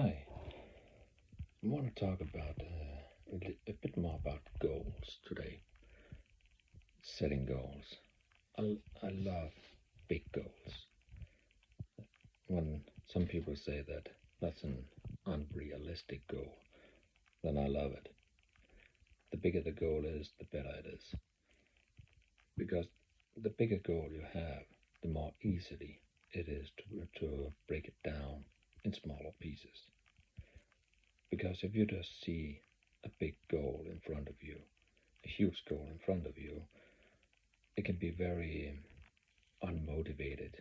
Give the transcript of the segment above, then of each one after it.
Hi, I want to talk about a bit more about goals today. Setting goals. I love big goals. When some people say that that's an unrealistic goal, then I love it. The bigger the goal is, the better it is. Because the bigger goal you have, the more easily it is to break it down in smaller pieces. Because if you just see a big goal in front of you, a huge goal in front of you, it can be very unmotivated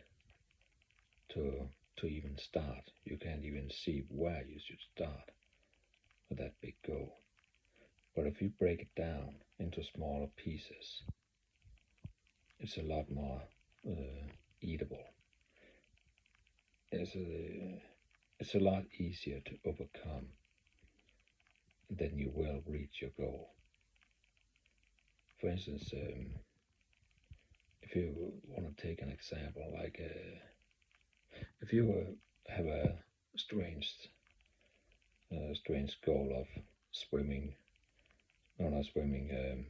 to even start. You can't even see where you should start with that big goal. But if you break it down into smaller pieces, it's a lot more eatable. It's a lot easier to overcome than you will reach your goal. For instance, if you want to take an example, like if you have a strange, strange goal of swimming, no, not swimming,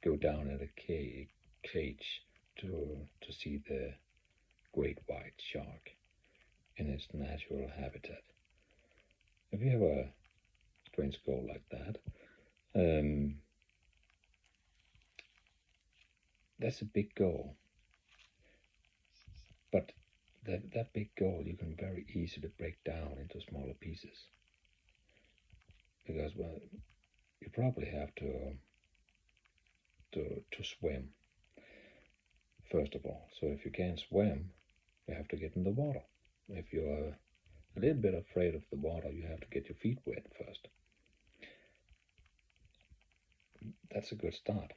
go down in a cage to see the great white shark in its natural habitat. If you have a strange goal like that, that's a big goal. But that big goal you can very easily break down into smaller pieces. Because well, you probably have to swim first of all. So if you can't swim, you have to get in the water. If you're a little bit afraid of the water, you have to get your feet wet first. That's a good start.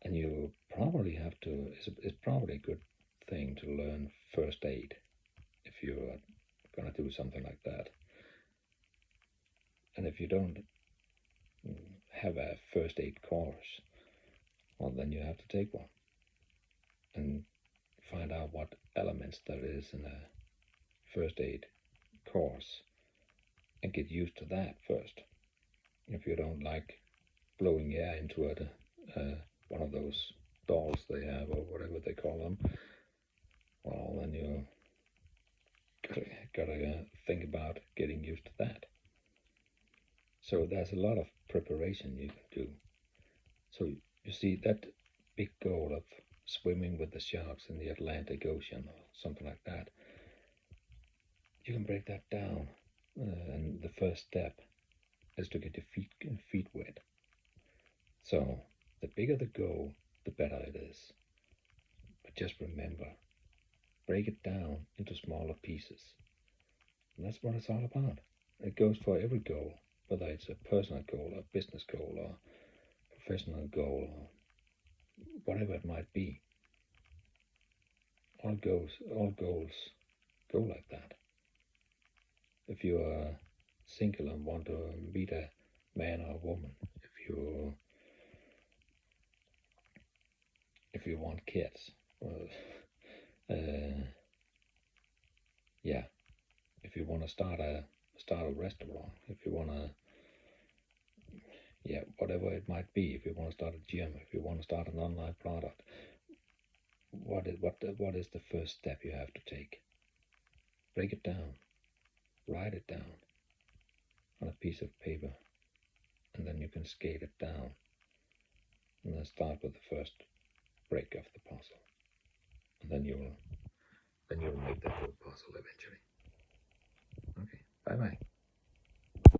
And you probably have to, it's probably a good thing to learn first aid if you're going to do something like that. And if you don't have a first aid course, well, then you have to take one and find out what elements there is in a first aid course and get used to that first. If you don't like blowing air into it, one of those dolls they have or whatever they call them, well, then you gotta think about getting used to that. So there's a lot of preparation you can do. So you see that big goal of swimming with the sharks in the Atlantic Ocean or something like that, you can break that down. And the first step is to get your feet wet. So the bigger the goal, the better it is. But just remember, break it down into smaller pieces. And that's what it's all about. It goes for every goal, whether it's a personal goal, a business goal, or professional goal, or whatever it might be. All goals go like that. If you are single and want to meet a man or a woman, if you want kids, yeah, if you want to start a restaurant, if you want to, yeah, whatever it might be, if you want to start a gym, if you want to start an online product, what is the first step you have to take? Break it down, write it down on a piece of paper, and then you can scale it down, and then start with the first break of the puzzle, and then you'll make that whole puzzle eventually. Okay, bye bye.